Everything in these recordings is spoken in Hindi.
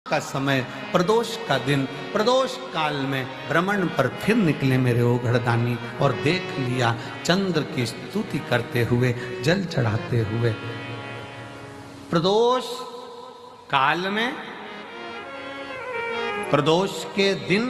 का समय, प्रदोष का दिन, प्रदोष काल में भ्रमण पर फिर निकले मेरे ओघड़दानी और देख लिया चंद्र की स्तुति करते हुए, जल चढ़ाते हुए। प्रदोष काल में, प्रदोष के दिन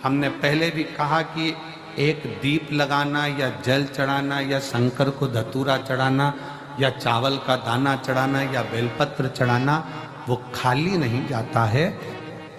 हमने पहले भी कहा कि एक दीप लगाना या जल चढ़ाना या शंकर को धतूरा चढ़ाना या चावल का दाना चढ़ाना या बेलपत्र चढ़ाना वो खाली नहीं जाता है।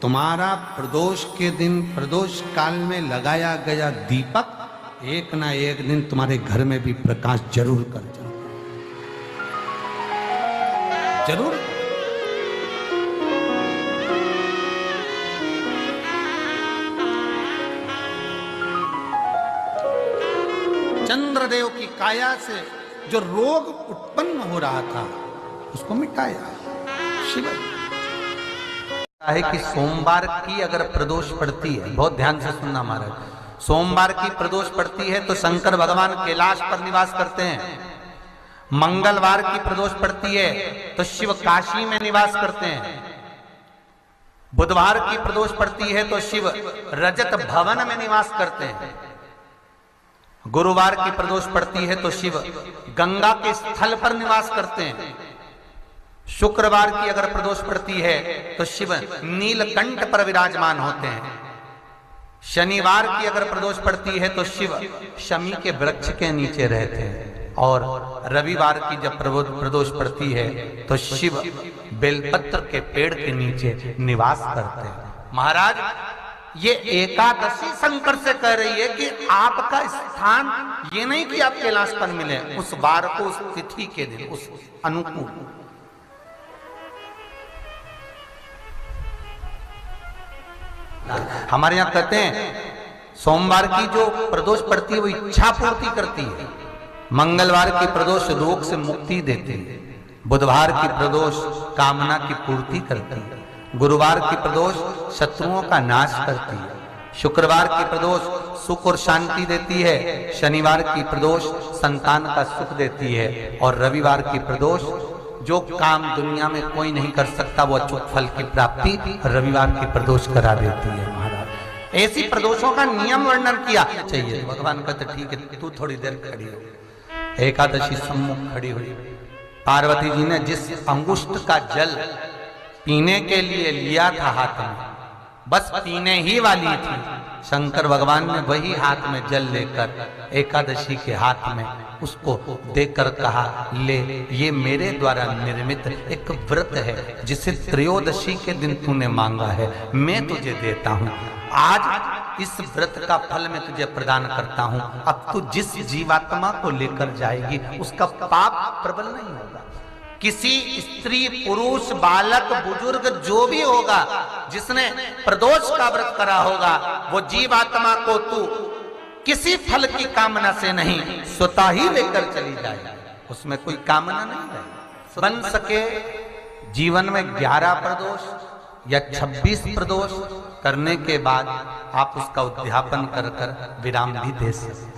तुम्हारा प्रदोष के दिन, प्रदोष काल में लगाया गया दीपक एक ना एक दिन तुम्हारे घर में भी प्रकाश जरूर कर जाए, जरूर। चंद्रदेव की काया से जो रोग उत्पन्न हो रहा था उसको मिटाया शिव। है कि सोमवार की अगर प्रदोष पड़ती है, बहुत ध्यान से सुनना महाराज, सोमवार की प्रदोष पड़ती है तो शंकर भगवान कैलाश पर निवास करते हैं। मंगलवार की प्रदोष पड़ती है तो शिव काशी में निवास करते हैं। बुधवार की प्रदोष पड़ती है तो शिव रजत भवन में निवास करते हैं। गुरुवार की प्रदोष पड़ती है तो शिव गंगा के स्थल पर निवास करते हैं। शुक्रवार की अगर प्रदोष पड़ती है तो शिव नीलकंठ पर विराजमान होते हैं। शनिवार की अगर प्रदोष पड़ती है तो शिव शमी के वृक्ष के नीचे रहते हैं। और रविवार की जब प्रदोष पड़ती है तो शिव बेलपत्र के पेड़ के नीचे निवास करते हैं। महाराज ये एकादशी शंकर से कह रही है कि आपका स्थान ये नहीं कि आप कैलाश पर मिले, उस वार को, उस तिथि के दिन, उस अनुकूल। हमारे यहां कहते हैं सोमवार की जो प्रदोष पड़ती है वो इच्छा पूर्ति करती है। मंगलवार की प्रदोष रोग से मुक्ति देती है। बुधवार की प्रदोष कामना की पूर्ति करती है। गुरुवार की प्रदोष शत्रुओं का नाश करती है। शुक्रवार की प्रदोष सुख और शांति देती है। शनिवार की प्रदोष संतान का सुख देती है। और रविवार की प्रदोष जो काम दुनिया में कोई नहीं कर सकता वो अचूक फल की प्राप्ति रविवार की प्रदोष करा देती है। महाराज ऐसी प्रदोषों का नियम वर्णन किया चाहिए। भगवान कहते ठीक है तू थोड़ी देर खड़ी हो। एकादशी सम्मुख खड़ी हुई। पार्वती जी ने जिस अंगुष्ठ का जल पीने के लिए लिया था हाथ में, बस पीने ही वाली थी, शंकर भगवान ने वही हाथ में जल लेकर एकादशी के हाथ में उसको देकर कहा ले, ये मेरे द्वारा निर्मित एक व्रत है जिसे त्रयोदशी के दिन तूने मांगा है, मैं तुझे देता हूं। आज इस व्रत का फल मैं तुझे प्रदान करता हूं। अब तू जिस जीवात्मा को लेकर जाएगी उसका पाप प्रबल नहीं होगा। किसी स्त्री, पुरुष, बालक, बुजुर्ग जो भी होगा जिसने प्रदोष का व्रत करा होगा वो जीवात्मा को तू किसी फल की कामना से नहीं स्वतः ही लेकर चली जाए। उसमें कोई कामना नहीं है। बन सके जीवन में 11 प्रदोष या 26 प्रदोष करने के बाद आप उसका उद्यापन कर कर विराम भी दे सकते।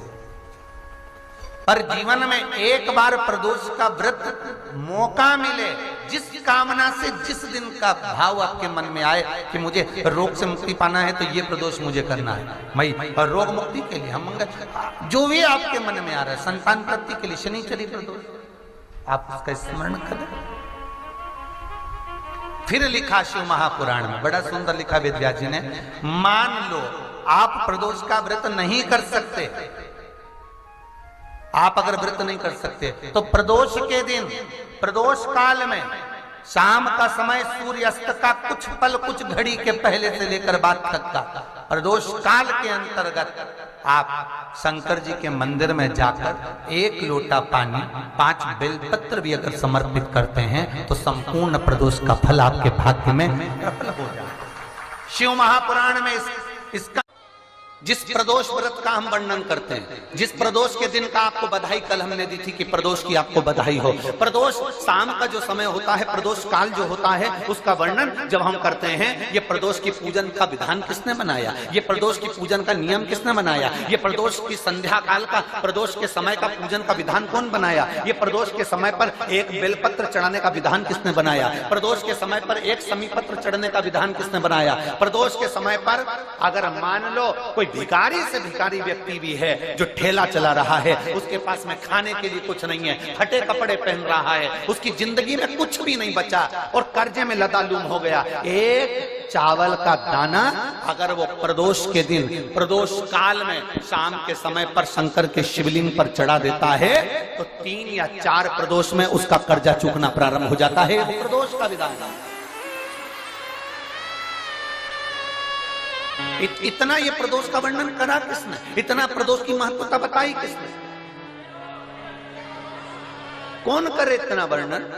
पर जीवन में एक बार प्रदोष का व्रत मौका मिले, जिस कामना से जिस दिन का भाव आपके मन में आए कि मुझे रोग से मुक्ति पाना है तो ये प्रदोष मुझे करना है, मैं रोग मुक्ति के लिए, हम मंगल जो भी आपके मन में आ रहा है, संतान प्राप्ति के लिए शनिचरी प्रदोष, आप उसका स्मरण करें। फिर लिखा शिव महापुराण में, बड़ा सुंदर लिखा वेदव्यास जी ने, मान लो आप प्रदोष का व्रत नहीं कर सकते, आप अगर व्रत नहीं कर सकते तो प्रदोष के दिन, प्रदोष काल में शाम का समय सूर्य अस्त का कुछ पल, कुछ घड़ी के पहले से लेकर बाद तक का प्रदोष काल के अंतर्गत आप शंकर जी के मंदिर में जाकर 1 लोटा पानी, 5 बेलपत्र भी अगर समर्पित करते हैं तो संपूर्ण प्रदोष का फल आपके भाग्य में प्रबल हो जाए। शिव महापुराण में इसका जिस प्रदोष व्रत का हम वर्णन करते हैं, जिस प्रदोष के दिन का आपको बधाई कल हमने दी थी कि प्रदोष की आपको बधाई हो, प्रदोष शाम का जो समय होता है, प्रदोष काल जो होता है, उसका वर्णन जब हम करते हैं, ये प्रदोष की पूजन का विधान किसने बनाया, ये प्रदोष की पूजन का नियम किसने बनाया, ये प्रदोष की संध्या काल का, प्रदोष के समय का पूजन का विधान कौन बनाया, ये प्रदोष के समय पर एक बेलपत्र चढ़ाने का विधान किसने बनाया, प्रदोष के समय पर एक समीपत्र चढ़ने का विधान किसने बनाया, प्रदोष के समय पर अगर मान लो कोई भिखारी से भिखारी व्यक्ति भी है जो ठेला चला रहा है, उसके पास में खाने के लिए कुछ नहीं है, फटे कपड़े पहन रहा है, उसकी जिंदगी में कुछ भी नहीं बचा और कर्जे में लदालूम हो गया, एक चावल का दाना अगर वो प्रदोष के दिन, प्रदोष काल में शाम के समय पर शंकर के शिवलिंग पर चढ़ा देता है तो 3 या 4 प्रदोष में उसका कर्जा चूकना प्रारंभ हो जाता है। प्रदोष का विधान इतना ये प्रदोष का वर्णन करा किसने, इतना प्रदोष की महत्वता बताई किसने, कौन करे इतना वर्णन।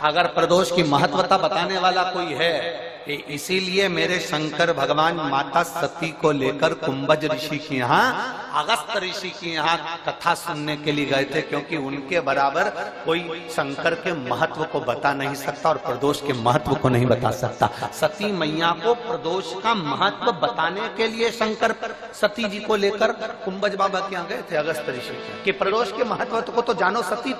अगर प्रदोष की महत्वता बताने वाला कोई है, इसीलिए मेरे शंकर भगवान माता सती को लेकर कुंभज ऋषि के यहाँ, अगस्त ऋषि के यहाँ कथा सुनने के लिए गए थे, क्योंकि उनके बराबर कोई शंकर के महत्व को बता नहीं सकता और प्रदोष के महत्व को नहीं बता सकता। सती मैया को प्रदोष का महत्व बताने के लिए शंकर सती जी को लेकर कुंभज बाबा के यहाँ गए थे, अगस्त ऋषि के, प्रदोष के महत्व को तो जानो सती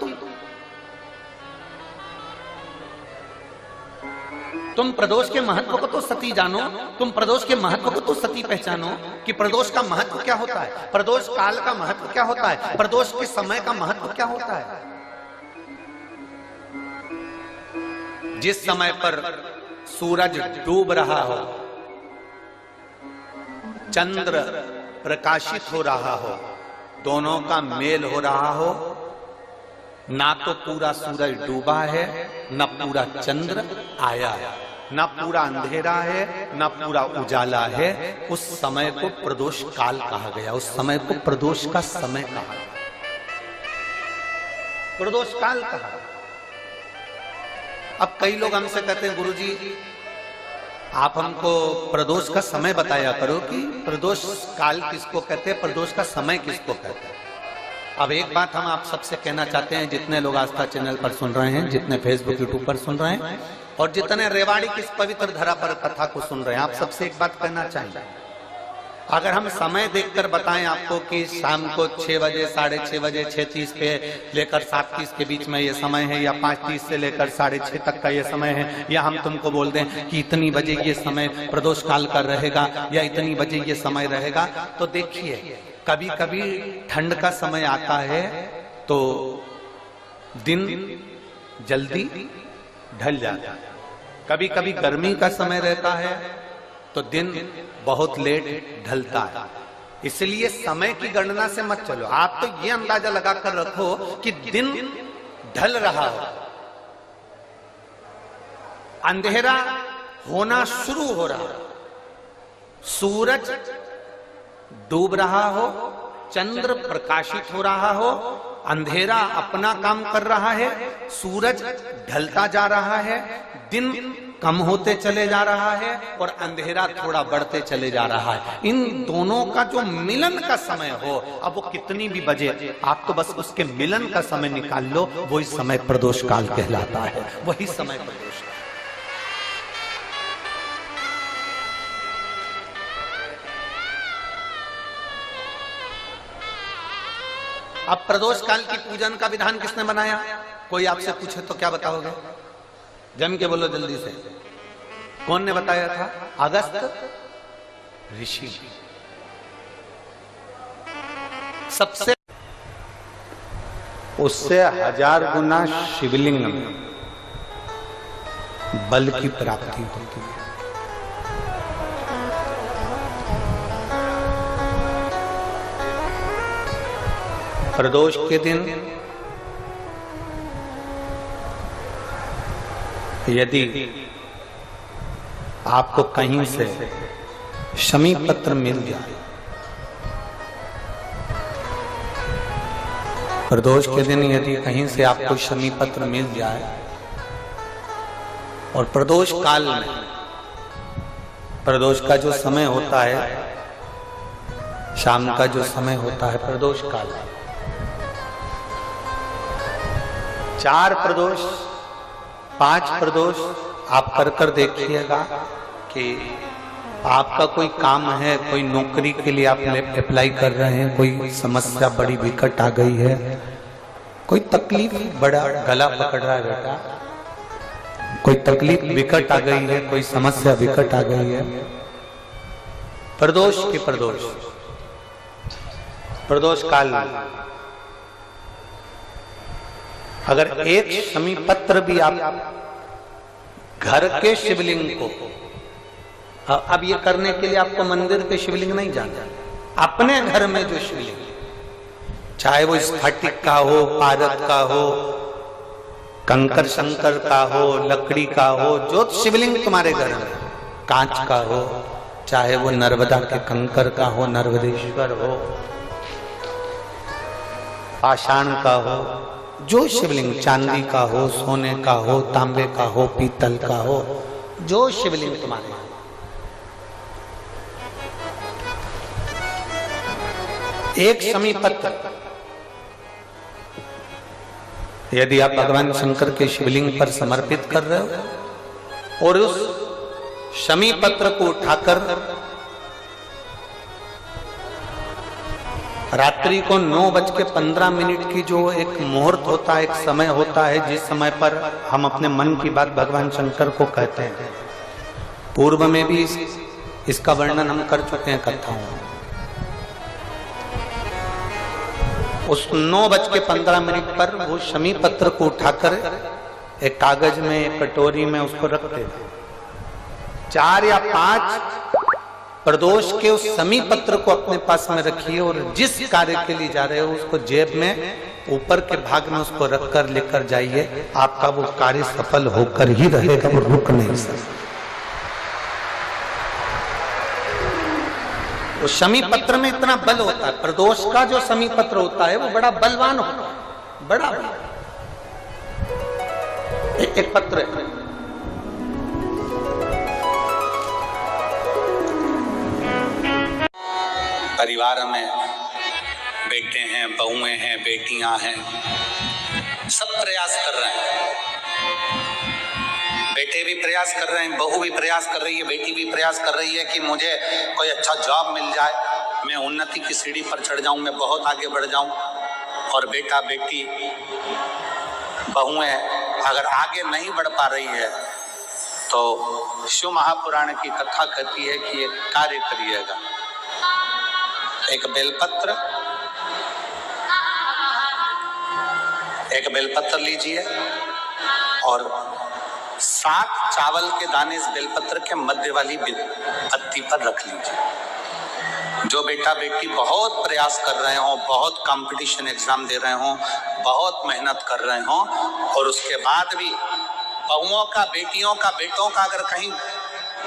तुम प्रदोष के महत्व को तो सती जानो, तुम प्रदोष के महत्व को तो सती पहचानो कि प्रदोष का महत्व क्या होता है, प्रदोष काल का महत्व क्या होता है, प्रदोष के समय का महत्व क्या होता है। जिस समय पर सूरज डूब रहा हो, चंद्र प्रकाशित हो रहा हो, दोनों का मेल हो रहा हो, ना तो पूरा सूरज डूबा है, न पूरा चंद्र आया है, न पूरा अंधेरा है, न पूरा उजाला है, उस समय को प्रदोष काल कहा गया, उस समय को प्रदोष का समय कहा, प्रदोष काल कहा। अब कई लोग हमसे कहते हैं गुरुजी आप हमको प्रदोष का समय बताया करो कि प्रदोष काल किसको कहते हैं, प्रदोष का समय किसको कहते हैं। अब एक बात हम आप सबसे कहना चाहते हैं, जितने लोग आस्था चैनल पर सुन रहे हैं, जितने फेसबुक यूट्यूब पर सुन रहे हैं और जितने रेवाड़ी की इस पवित्र धरा पर कथा को सुन रहे हैं, आप सबसे एक बात कहना चाहेंगे, अगर हम समय देखकर बताएं आपको कि शाम को 6 बजे, 6:30 बजे, 6:30 पे लेकर 7:30 के बीच में ये समय है, या 5:30 से लेकर 6:30 तक का ये समय है, या हम तुमको बोल दें कि इतनी बजे ये समय प्रदोष काल का रहेगा या इतनी बजे ये समय रहेगा, तो देखिए कभी कभी ठंड का समय आता है तो दिन जल्दी ढल जाता है, कभी कभी गर्मी का समय रहता है तो दिन बहुत लेट ढलता है। इसलिए समय की गणना से मत चलो, आप तो ये अंदाजा लगाकर रखो कि दिन ढल रहा हो, अंधेरा होना शुरू हो रहा हो, सूरज डूब रहा हो, चंद्र प्रकाशित हो रहा हो, अंधेरा अपना काम कर रहा है, सूरज ढलता जा रहा है, दिन कम होते चले जा रहा है और अंधेरा थोड़ा बढ़ते चले जा रहा है। इन दोनों का जो मिलन का समय हो, अब वो कितनी भी बजे, आप तो बस उसके मिलन का समय निकाल लो, वही समय प्रदोष काल कहलाता है, वही समय प्रदोष। अब प्रदोष काल की पूजन का विधान किसने बनाया, कोई आपसे पूछे तो क्या बताओगे, जम के बोलो जल्दी से, कौन ने बताया था, अगस्त ऋषि। सबसे उससे 1000 गुना शिवलिंग में बल की प्राप्ति होती है। प्रदोष के दिन यदि आपको कहीं से शमी पत्र मिल जाए, प्रदोष के दिन यदि कहीं से आपको शमी पत्र मिल जाए और प्रदोष काल में, प्रदोष का जो समय होता है शाम का जो समय होता है प्रदोष काल, 4 प्रदोष 5 प्रदोष आप कर देखिएगा कि आपका कोई काम है, कोई नौकरी के लिए आप अप्लाई कर रहे हैं, कोई समस्या बड़ी विकट आ गई है, कोई तकलीफ बड़ा गला पकड़ रहा है बेटा, कोई तकलीफ विकट आ गई है, कोई समस्या विकट आ गई है, प्रदोष के प्रदोष काल अगर एक शमी पत्र भी आप घर के शिवलिंग को, अब ये करने के लिए आपको मंदिर पे शिवलिंग नहीं जाना, अपने घर में जो शिवलिंग, चाहे वो स्फटिक का हो, पारद का हो, कंकर शंकर का हो, लकड़ी का हो, जो शिवलिंग तुम्हारे घर में, कांच का हो, चाहे वो नर्मदा के कंकर का हो, नर्मदेश्वर हो, पाषाण का हो, जो शिवलिंग चांदी का हो, सोने का हो, तांबे का हो, पीतल का हो, जो शिवलिंग तुम्हारे, एक शमी पत्र यदि आप भगवान शंकर के शिवलिंग पर समर्पित कर रहे हो और उस शमी पत्र को उठाकर रात्रि को 9:15 की जो एक मुहूर्त होता है, एक समय होता है, जिस समय पर हम अपने मन की बात भगवान शंकर को कहते हैं, पूर्व में भी इसका वर्णन हम कर चुके हैं कथाओं में। उस 9:15 पर वो शमी पत्र को उठाकर एक कागज में, एक कटोरी में उसको रख देते, 4 या 5 प्रदोष के उस शमी पत्र को अपने पास में रखिए और जिस कार्य के लिए जा रहे हो उसको जेब में ऊपर के भाग में उसको रखकर लेकर जाइए, आपका वो कार्य सफल होकर ही रहेगा, वो रुक नहीं सकता। उस शमी पत्र में इतना बल होता है, प्रदोष का जो शमी पत्र होता है वो बड़ा बलवान होता है, बड़ा एक पत्र है। परिवार में बेटे हैं, बहुएं हैं, बेटियां हैं, सब प्रयास कर रहे हैं, बेटे भी प्रयास कर रहे हैं, बहू भी प्रयास कर रही है, बेटी भी प्रयास कर रही है कि मुझे कोई अच्छा जॉब मिल जाए, मैं उन्नति की सीढ़ी पर चढ़ जाऊं, मैं बहुत आगे बढ़ जाऊं। और बेटा बेटी बहुएं अगर आगे नहीं बढ़ पा रही है तो शिव महापुराण की कथा कहती है कि एक कार्य करिएगा, एक बेलपत्र लीजिए और 7 चावल के दाने इस बेलपत्र के मध्य वाली पत्ती पर रख लीजिए। जो बेटा बेटी बहुत प्रयास कर रहे हो, बहुत कंपटीशन एग्जाम दे रहे हो, बहुत मेहनत कर रहे हो और उसके बाद भी बहुओं का, बेटियों का, बेटों का अगर कहीं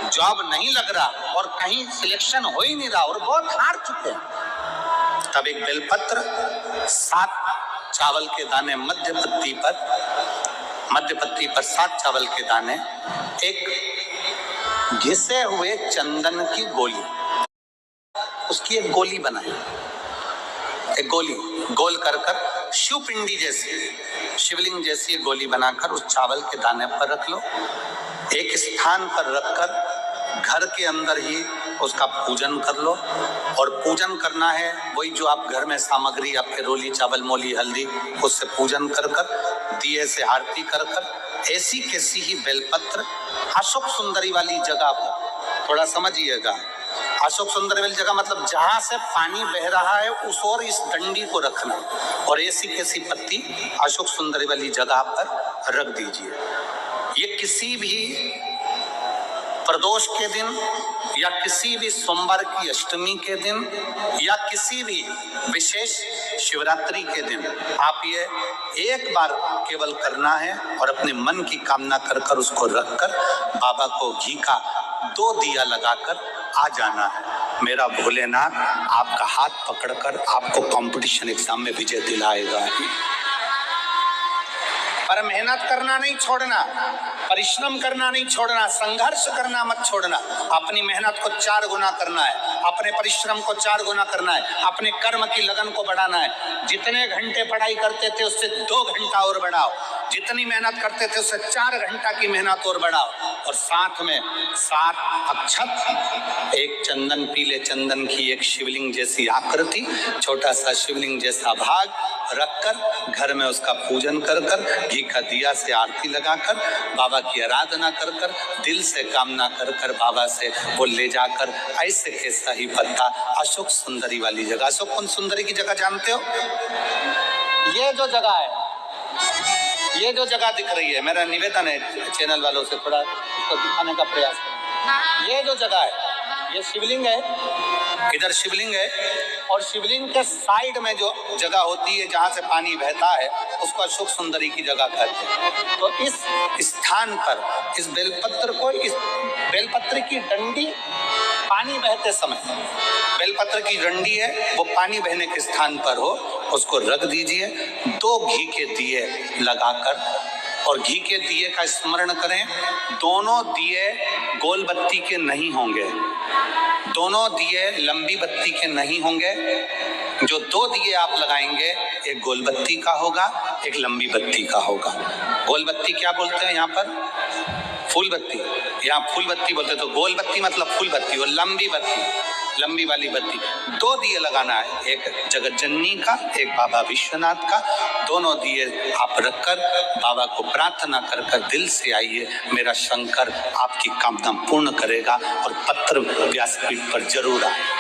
जॉब नहीं लग रहा और कहीं सिलेक्शन हो ही नहीं रहा और बहुत हार चुके हैं, तब एक बेलपत्र 7 चावल के दाने मध्य पत्ती पर 7 चावल के दाने, एक घिसे हुए चंदन की गोली, उसकी एक गोली बनाए, एक गोली गोल कर शिव पिंडी जैसी, शिवलिंग जैसी गोली बनाकर उस चावल के दाने पर रख लो। एक स्थान पर रखकर घर के अंदर ही उसका पूजन कर लो। और पूजन करना है वही जो आप घर में सामग्री आपके रोली, चावल, मोली, हल्दी, उससे पूजन कर दिए से आरती कर ऐसी कैसी ही बेलपत्र अशोक सुंदरी वाली जगह पर, थोड़ा समझिएगा, अशोक सुंदरी वाली जगह मतलब जहां से पानी बह रहा है उस और इस डंडी को रखना और ऐसी कैसी पत्ती अशोक सुंदरी वाली जगह पर रख दीजिए। ये किसी भी प्रदोष के दिन या किसी भी सोमवार की अष्टमी के दिन या किसी भी विशेष शिवरात्रि के दिन आप ये एक बार केवल करना है और अपने मन की कामना कर उसको रखकर बाबा को घी का 2 दिया लगाकर आ जाना है। मेरा भोलेनाथ आपका हाथ पकड़कर आपको कंपटीशन एग्जाम में विजय दिलाएगा। पर मेहनत करना नहीं छोड़ना, परिश्रम करना नहीं छोड़ना, संघर्ष करना मत छोड़ना। अपनी मेहनत को 4 गुना करना है, अपने परिश्रम को 4 गुना करना है, अपने कर्म की लगन को बढ़ाना है। जितने घंटे पढ़ाई करते थे उससे 2 घंटा और बढ़ाओ, जितनी मेहनत करते थे उससे 4 घंटा की मेहनत और बढ़ाओ। और साथ में 7 अक्षत, एक चंदन, पीले चंदन की एक शिवलिंग जैसी आकृति, छोटा सा शिवलिंग जैसा भाग रखकर घर में उसका पूजन कर कर, घी का दिया से आरती लगाकर, बाबा की आराधना कर कर, दिल से कामना कर कर बाबा से वो ले जाकर ऐसे कैसा ही पत्ता अशोक सुंदरी वाली जगह, अशोक कुंज सुंदरी की जगह जानते हो? ये जो जगह है, ये जो जगह दिख रही है, मेरा निवेदन है चैनल वालों से थोड़ा उसको दिखाने का प्रयास करें। ये जो जगह है, ये शिवलिंग है, इधर शिवलिंग है, और शिवलिंग के साइड में जो जगह होती है जहां से पानी बहता है उसको अशोक सुंदरी की जगह कहते हैं। तो इस स्थान पर इस बेलपत्र को, इस बेलपत्र की डंडी पानी बहते समय, बेलपत्र की डंडी है वो पानी बहने के स्थान पर हो, उसको रख दीजिए। 2 घी के दिए लगाकर, और घी के दिए का स्मरण करें। दोनों दिए गोल बत्ती के नहीं होंगे, दोनों दिए लंबी बत्ती के नहीं होंगे। जो 2 दिए आप लगाएंगे, एक गोल बत्ती का होगा, एक लंबी बत्ती का होगा। गोल बत्ती क्या बोलते हैं यहाँ पर? फूल बत्ती, यहाँ फूल बत्ती बोलते, तो गोल बत्ती मतलब फूल बत्ती, और लंबी बत्ती, लंबी वाली बत्ती। 2 दिए लगाना है, एक जगत जननी का, एक बाबा विश्वनाथ का। दोनों दिए आप रखकर बाबा को प्रार्थना कर कर दिल से आइए, मेरा शंकर आपकी कामना पूर्ण करेगा। और पत्र व्यासपीठ पर जरूर आए।